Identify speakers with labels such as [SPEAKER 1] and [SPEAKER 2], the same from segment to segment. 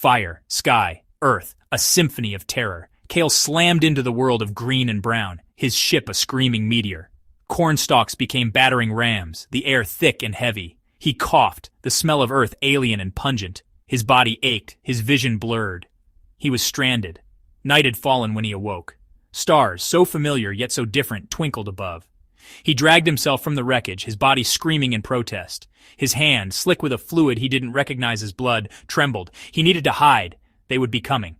[SPEAKER 1] Fire, sky, earth, a symphony of terror. Kale slammed into the world of green and brown, his ship a screaming meteor. Cornstalks became battering rams, the air thick and heavy. He coughed, the smell of earth alien and pungent. His body ached, his vision blurred. He was stranded. Night had fallen when he awoke. Stars, so familiar yet so different, twinkled above. He dragged himself from the wreckage, his body screaming in protest. His hand, slick with a fluid he didn't recognize as blood, trembled. He needed to hide. They would be coming.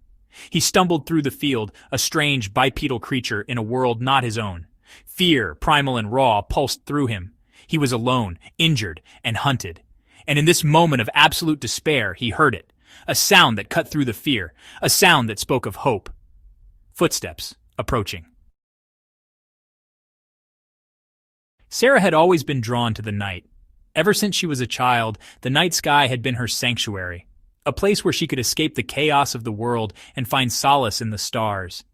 [SPEAKER 1] He stumbled through the field, a strange bipedal creature in a world not his own. Fear, primal and raw, pulsed through him. He was alone, injured, and hunted. And in this moment of absolute despair, he heard it. A sound that cut through the fear. A sound that spoke of hope. Footsteps, approaching. Sarah had always been drawn to the night. Ever since she was a child, the night sky had been her sanctuary, a place where she could escape the chaos of the world and find solace in the stars.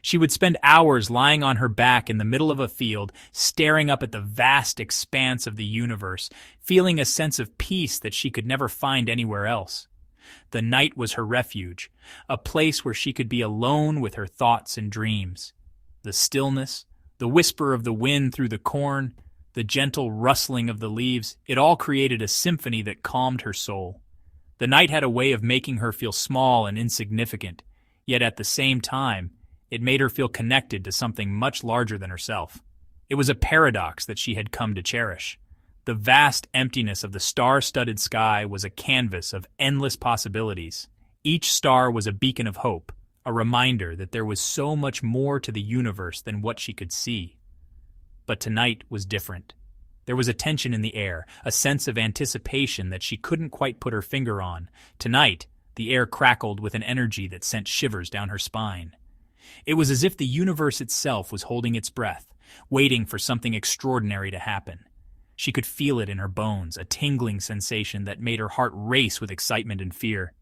[SPEAKER 1] She would spend hours lying on her back in the middle of a field, staring up at the vast expanse of the universe, feeling a sense of peace that she could never find anywhere else. The night was her refuge, a place where she could be alone with her thoughts and dreams. The stillness, the whisper of the wind through the corn, the gentle rustling of the leaves, it all created a symphony that calmed her soul. The night had a way of making her feel small and insignificant, yet at the same time, it made her feel connected to something much larger than herself. It was a paradox that she had come to cherish. The vast emptiness of the star-studded sky was a canvas of endless possibilities. Each star was a beacon of hope, a reminder that there was so much more to the universe than what she could see. But tonight was different. There was a tension in the air, a sense of anticipation that she couldn't quite put her finger on. Tonight, the air crackled with an energy that sent shivers down her spine. It was as if the universe itself was holding its breath, waiting for something extraordinary to happen. She could feel it in her bones, a tingling sensation that made her heart race with excitement and fear.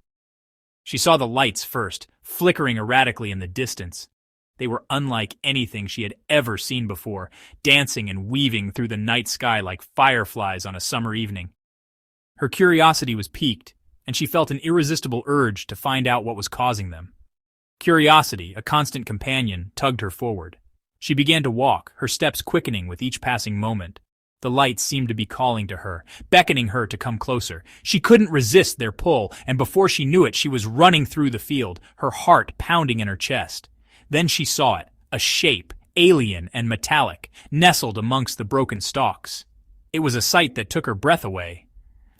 [SPEAKER 1] She saw the lights first, flickering erratically in the distance. They were unlike anything she had ever seen before, dancing and weaving through the night sky like fireflies on a summer evening. Her curiosity was piqued, and she felt an irresistible urge to find out what was causing them. Curiosity, a constant companion, tugged her forward. She began to walk, her steps quickening with each passing moment. The lights seemed to be calling to her, beckoning her to come closer. She couldn't resist their pull, and before she knew it, she was running through the field, her heart pounding in her chest. Then she saw it, a shape, alien and metallic, nestled amongst the broken stalks. It was a sight that took her breath away.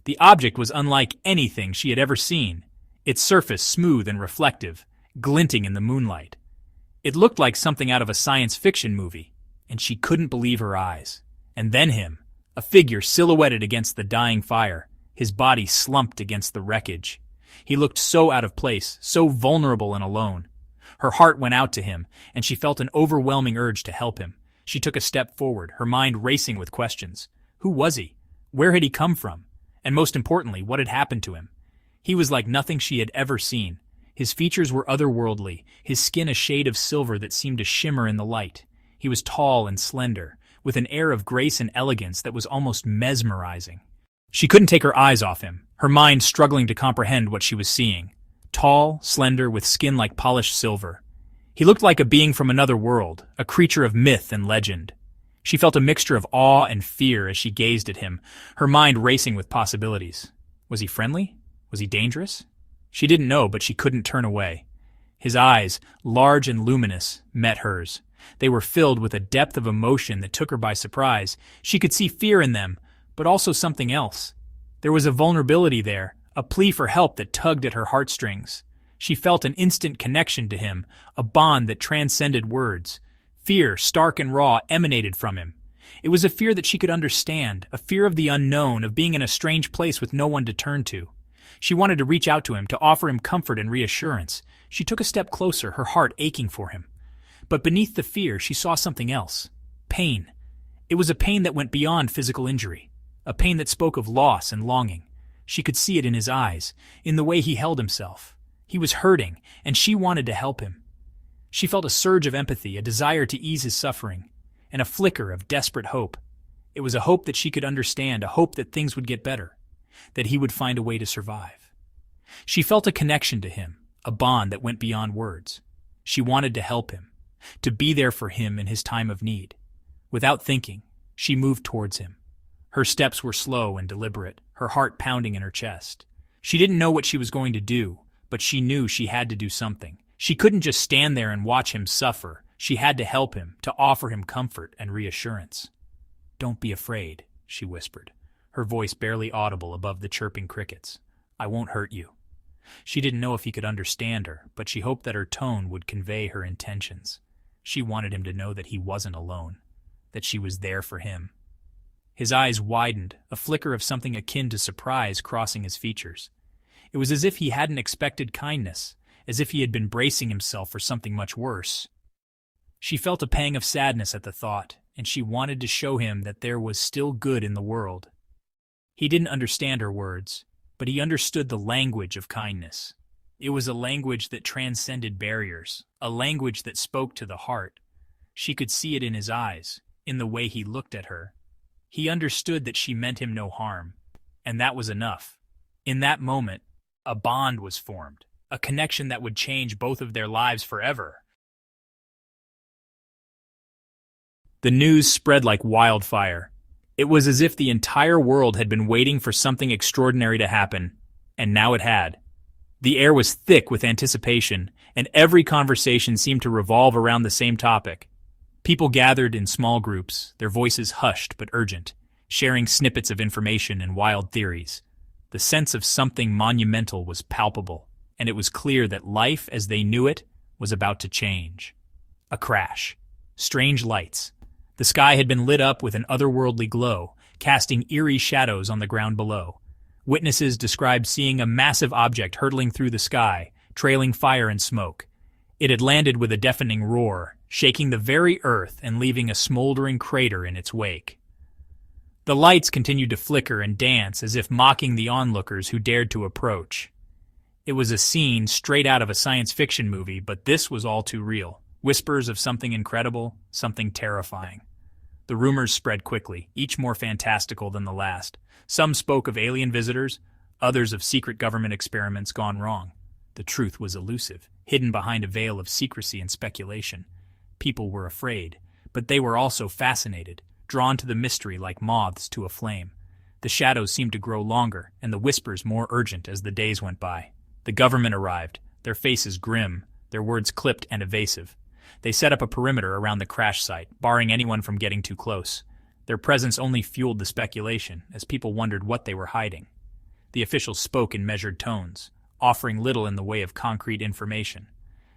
[SPEAKER 1] The object was unlike anything she had ever seen, its surface smooth and reflective, glinting in the moonlight. It looked like something out of a science fiction movie, and she couldn't believe her eyes. And then him, a figure silhouetted against the dying fire, his body slumped against the wreckage. He looked so out of place, so vulnerable and alone. Her heart went out to him, and she felt an overwhelming urge to help him. She took a step forward, her mind racing with questions. Who was he? Where had he come from? And most importantly, what had happened to him? He was like nothing she had ever seen. His features were otherworldly, his skin a shade of silver that seemed to shimmer in the light. He was tall and slender, with an air of grace and elegance that was almost mesmerizing. She couldn't take her eyes off him, her mind struggling to comprehend what she was seeing. Tall, slender, with skin like polished silver. He looked like a being from another world, a creature of myth and legend. She felt a mixture of awe and fear as she gazed at him, her mind racing with possibilities. Was he friendly? Was he dangerous? She didn't know, but she couldn't turn away. His eyes, large and luminous, met hers. They were filled with a depth of emotion that took her by surprise. She could see fear in them, but also something else. There was a vulnerability there, a plea for help that tugged at her heartstrings. She felt an instant connection to him, a bond that transcended words. Fear, stark and raw, emanated from him. It was a fear that she could understand, a fear of the unknown, of being in a strange place with no one to turn to. She wanted to reach out to him, to offer him comfort and reassurance. She took a step closer, her heart aching for him. But beneath the fear, she saw something else. Pain. It was a pain that went beyond physical injury. A pain that spoke of loss and longing. She could see it in his eyes, in the way he held himself. He was hurting, and she wanted to help him. She felt a surge of empathy, a desire to ease his suffering, and a flicker of desperate hope. It was a hope that she could understand, a hope that things would get better, that he would find a way to survive. She felt a connection to him, a bond that went beyond words. She wanted to help him, to be there for him in his time of need. Without thinking, she moved towards him. Her steps were slow and deliberate, her heart pounding in her chest. She didn't know what she was going to do, but she knew she had to do something. She couldn't just stand there and watch him suffer. She had to help him, to offer him comfort and reassurance. "Don't be afraid," she whispered, her voice barely audible above the chirping crickets. "I won't hurt you." She didn't know if he could understand her, but she hoped that her tone would convey her intentions. She wanted him to know that he wasn't alone, that she was there for him. His eyes widened, a flicker of something akin to surprise crossing his features. It was as if he hadn't expected kindness, as if he had been bracing himself for something much worse. She felt a pang of sadness at the thought, and she wanted to show him that there was still good in the world. He didn't understand her words, but he understood the language of kindness. It was a language that transcended barriers, a language that spoke to the heart. She could see it in his eyes, in the way he looked at her. He understood that she meant him no harm, and that was enough. In that moment, a bond was formed, a connection that would change both of their lives forever. The news spread like wildfire. It was as if the entire world had been waiting for something extraordinary to happen, and now it had. The air was thick with anticipation, and every conversation seemed to revolve around the same topic. People gathered in small groups, their voices hushed but urgent, sharing snippets of information and wild theories. The sense of something monumental was palpable, and it was clear that life as they knew it was about to change. A crash. Strange lights. The sky had been lit up with an otherworldly glow, casting eerie shadows on the ground below. Witnesses described seeing a massive object hurtling through the sky, trailing fire and smoke. It had landed with a deafening roar, shaking the very earth and leaving a smoldering crater in its wake. The lights continued to flicker and dance as if mocking the onlookers who dared to approach. It was a scene straight out of a science fiction movie, but this was all too real. Whispers of something incredible, something terrifying. The rumors spread quickly, each more fantastical than the last. Some spoke of alien visitors, others of secret government experiments gone wrong. The truth was elusive, hidden behind a veil of secrecy and speculation. People were afraid, but they were also fascinated, drawn to the mystery like moths to a flame. The shadows seemed to grow longer, and the whispers more urgent as the days went by. The government arrived, their faces grim, their words clipped and evasive. They set up a perimeter around the crash site, barring anyone from getting too close. Their presence only fueled the speculation, as people wondered what they were hiding. The officials spoke in measured tones, offering little in the way of concrete information.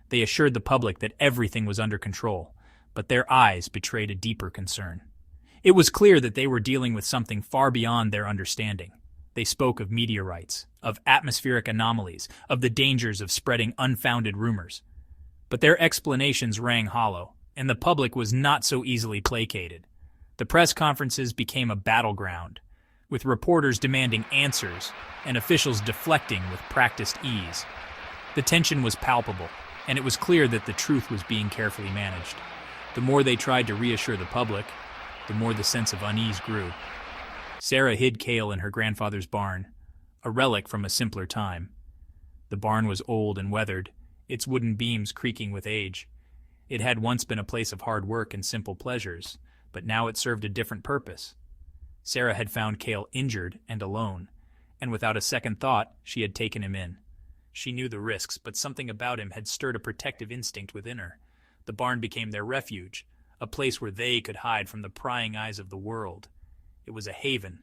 [SPEAKER 1] They assured the public that everything was under control, but their eyes betrayed a deeper concern. It was clear that they were dealing with something far beyond their understanding. They spoke of meteorites, of atmospheric anomalies, of the dangers of spreading unfounded rumors. But their explanations rang hollow, and the public was not so easily placated. The press conferences became a battleground, with reporters demanding answers and officials deflecting with practiced ease. The tension was palpable, and it was clear that the truth was being carefully managed. The more they tried to reassure the public, the more the sense of unease grew. Sarah hid Cale in her grandfather's barn, a relic from a simpler time. The barn was old and weathered, its wooden beams creaking with age. It had once been a place of hard work and simple pleasures, but now it served a different purpose. Sarah had found Cale injured and alone, and without a second thought, she had taken him in. She knew the risks, but something about him had stirred a protective instinct within her. The barn became their refuge, a place where they could hide from the prying eyes of the world. It was a haven,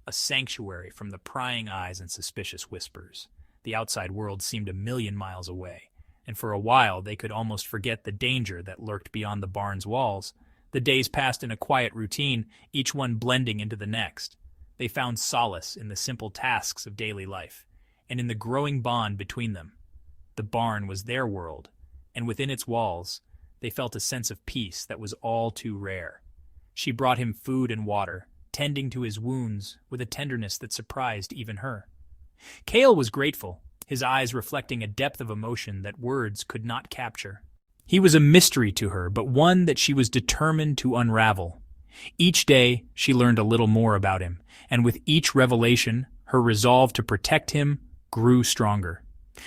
[SPEAKER 1] a sanctuary from the prying eyes and suspicious whispers. The outside world seemed a million miles away, and for a while they could almost forget the danger that lurked beyond the barn's walls. The days passed in a quiet routine, each one blending into the next. They found solace in the simple tasks of daily life, and in the growing bond between them. The barn was their world, and within its walls, they felt a sense of peace that was all too rare. She brought him food and water, tending to his wounds with a tenderness that surprised even her. Cale was grateful, his eyes reflecting a depth of emotion that words could not capture. He was a mystery to her, but one that she was determined to unravel. Each day, she learned a little more about him, and with each revelation, her resolve to protect him grew stronger.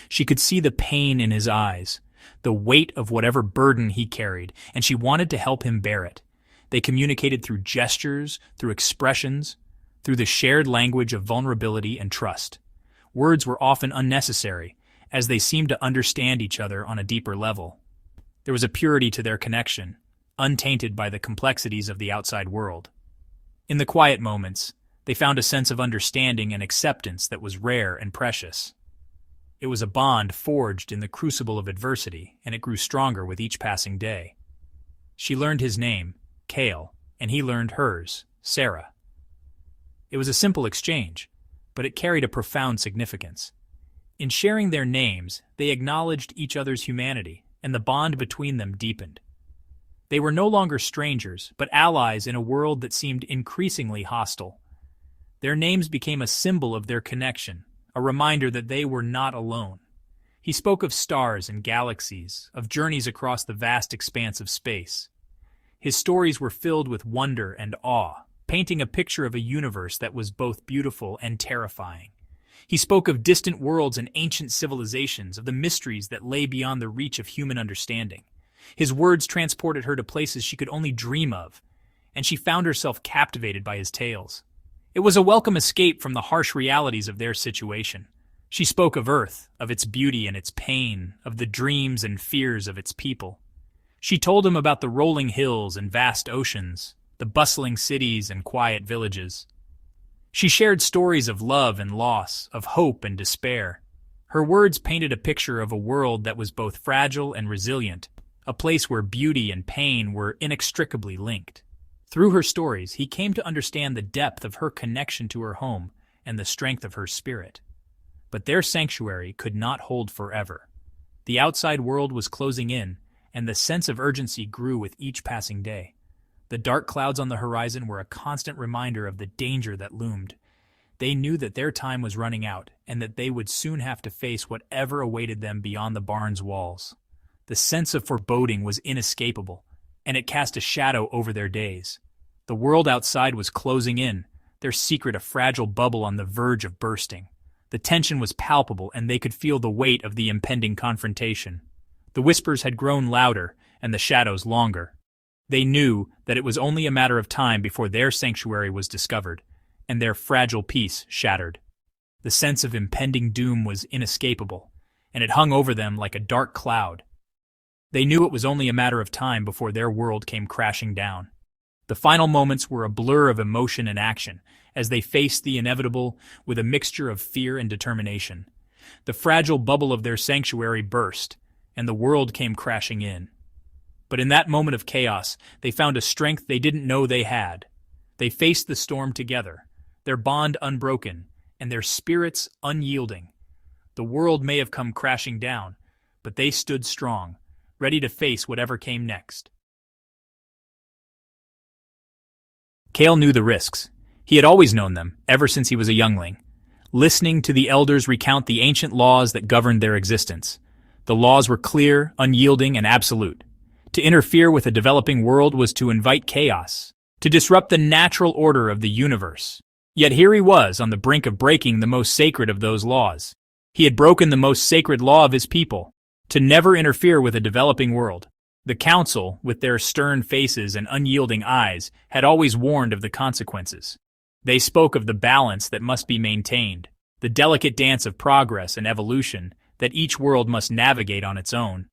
[SPEAKER 1] She could see the pain in his eyes, the weight of whatever burden he carried, and she wanted to help him bear it. They communicated through gestures, through expressions, through the shared language of vulnerability and trust. Words were often unnecessary, as they seemed to understand each other on a deeper level. There was a purity to their connection, untainted by the complexities of the outside world. In the quiet moments, they found a sense of understanding and acceptance that was rare and precious. It was a bond forged in the crucible of adversity, and it grew stronger with each passing day. She learned his name, Kale, and he learned hers, Sarah. It was a simple exchange, but it carried a profound significance. In sharing their names, they acknowledged each other's humanity, and the bond between them deepened. They were no longer strangers, but allies in a world that seemed increasingly hostile. Their names became a symbol of their connection, a reminder that they were not alone. He spoke of stars and galaxies, of journeys across the vast expanse of space. His stories were filled with wonder and awe, painting a picture of a universe that was both beautiful and terrifying. He spoke of distant worlds and ancient civilizations, of the mysteries that lay beyond the reach of human understanding. His words transported her to places she could only dream of, and she found herself captivated by his tales. It was a welcome escape from the harsh realities of their situation. She spoke of Earth, of its beauty and its pain, of the dreams and fears of its people. She told him about the rolling hills and vast oceans, the bustling cities and quiet villages. She shared stories of love and loss, of hope and despair. Her words painted a picture of a world that was both fragile and resilient, a place where beauty and pain were inextricably linked. Through her stories, he came to understand the depth of her connection to her home and the strength of her spirit. But their sanctuary could not hold forever. The outside world was closing in, and the sense of urgency grew with each passing day. The dark clouds on the horizon were a constant reminder of the danger that loomed. They knew that their time was running out, and that they would soon have to face whatever awaited them beyond the barn's walls. The sense of foreboding was inescapable, and it cast a shadow over their days. The world outside was closing in, their secret a fragile bubble on the verge of bursting. The tension was palpable, and they could feel the weight of the impending confrontation. The whispers had grown louder, and the shadows longer. They knew that it was only a matter of time before their sanctuary was discovered, and their fragile peace shattered. The sense of impending doom was inescapable, and it hung over them like a dark cloud. They knew it was only a matter of time before their world came crashing down. The final moments were a blur of emotion and action, as they faced the inevitable with a mixture of fear and determination. The fragile bubble of their sanctuary burst, and the world came crashing in. But in that moment of chaos, they found a strength they didn't know they had. They faced the storm together, their bond unbroken, and their spirits unyielding. The world may have come crashing down, but they stood strong, ready to face whatever came next. Kale knew the risks. He had always known them, ever since he was a youngling. Listening to the elders recount the ancient laws that governed their existence. The laws were clear, unyielding, and absolute. To interfere with a developing world was to invite chaos, to disrupt the natural order of the universe. Yet here he was, on the brink of breaking the most sacred of those laws. He had broken the most sacred law of his people, to never interfere with a developing world. The council, with their stern faces and unyielding eyes, had always warned of the consequences. They spoke of the balance that must be maintained, the delicate dance of progress and evolution that each world must navigate on its own.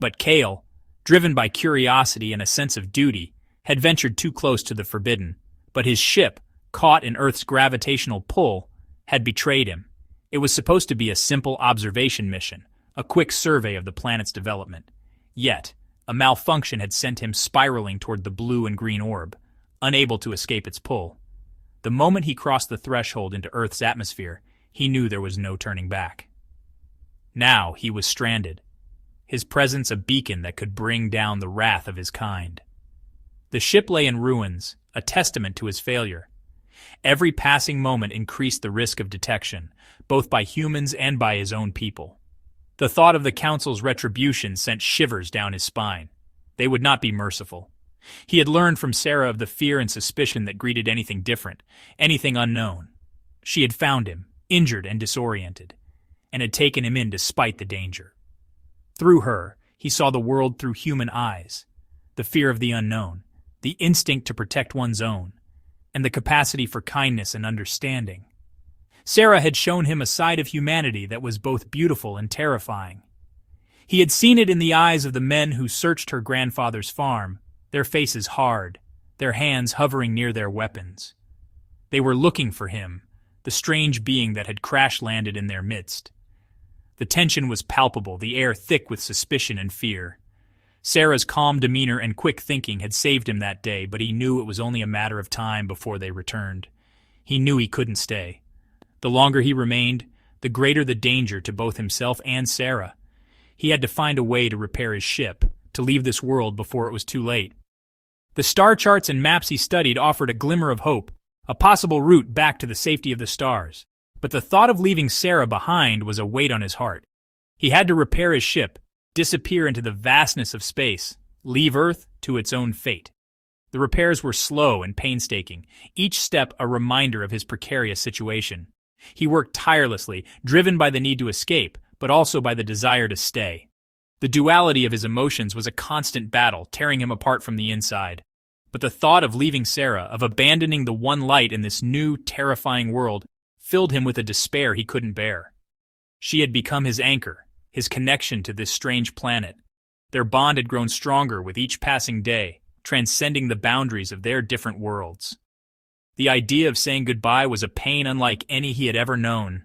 [SPEAKER 1] But Kale, driven by curiosity and a sense of duty, had ventured too close to the forbidden. But his ship, caught in Earth's gravitational pull, had betrayed him. It was supposed to be a simple observation mission, a quick survey of the planet's development. Yet, a malfunction had sent him spiraling toward the blue and green orb, unable to escape its pull. The moment he crossed the threshold into Earth's atmosphere, he knew there was no turning back. Now he was stranded, his presence a beacon that could bring down the wrath of his kind. The ship lay in ruins, a testament to his failure. Every passing moment increased the risk of detection, both by humans and by his own people. The thought of the Council's retribution sent shivers down his spine. They would not be merciful. He had learned from Sarah of the fear and suspicion that greeted anything different, anything unknown. She had found him, injured and disoriented. and had taken him in despite the danger. Through her, he saw the world through human eyes, the fear of the unknown, the instinct to protect one's own, and the capacity for kindness and understanding. Sarah had shown him a side of humanity that was both beautiful and terrifying. He had seen it in the eyes of the men who searched her grandfather's farm, their faces hard, their hands hovering near their weapons. They were looking for him, the strange being that had crash-landed in their midst. The tension was palpable, the air thick with suspicion and fear. Sarah's calm demeanor and quick thinking had saved him that day, but he knew it was only a matter of time before they returned. He knew he couldn't stay. The longer he remained, the greater the danger to both himself and Sarah. He had to find a way to repair his ship, to leave this world before it was too late. The star charts and maps he studied offered a glimmer of hope, a possible route back to the safety of the stars. But the thought of leaving Sarah behind was a weight on his heart. He had to repair his ship, disappear into the vastness of space, leave Earth to its own fate. The repairs were slow and painstaking, each step a reminder of his precarious situation. He worked tirelessly, driven by the need to escape, but also by the desire to stay. The duality of his emotions was a constant battle, tearing him apart from the inside. But the thought of leaving Sarah, of abandoning the one light in this new, terrifying world, filled him with a despair he couldn't bear. She had become his anchor, his connection to this strange planet. Their bond had grown stronger with each passing day, transcending the boundaries of their different worlds. The idea of saying goodbye was a pain unlike any he had ever known.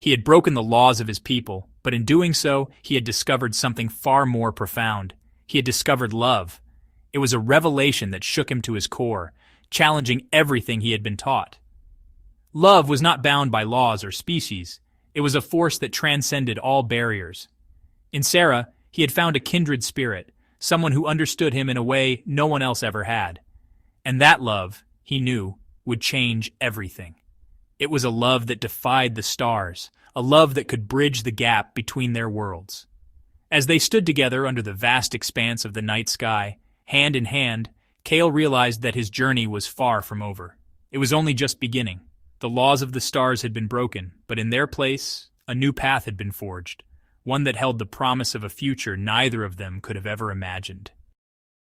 [SPEAKER 1] He had broken the laws of his people, but in doing so, he had discovered something far more profound. He had discovered love. It was a revelation that shook him to his core, challenging everything he had been taught. Love was not bound by laws or species. It was a force that transcended all barriers. In Sarah, he had found a kindred spirit, someone who understood him in a way no one else ever had. And that love, he knew, would change everything. It was a love that defied the stars, a love that could bridge the gap between their worlds. As they stood together under the vast expanse of the night sky, hand in hand, Cale realized that his journey was far from over. It was only just beginning. The laws of the stars had been broken, but in their place, a new path had been forged, one that held the promise of a future neither of them could have ever imagined.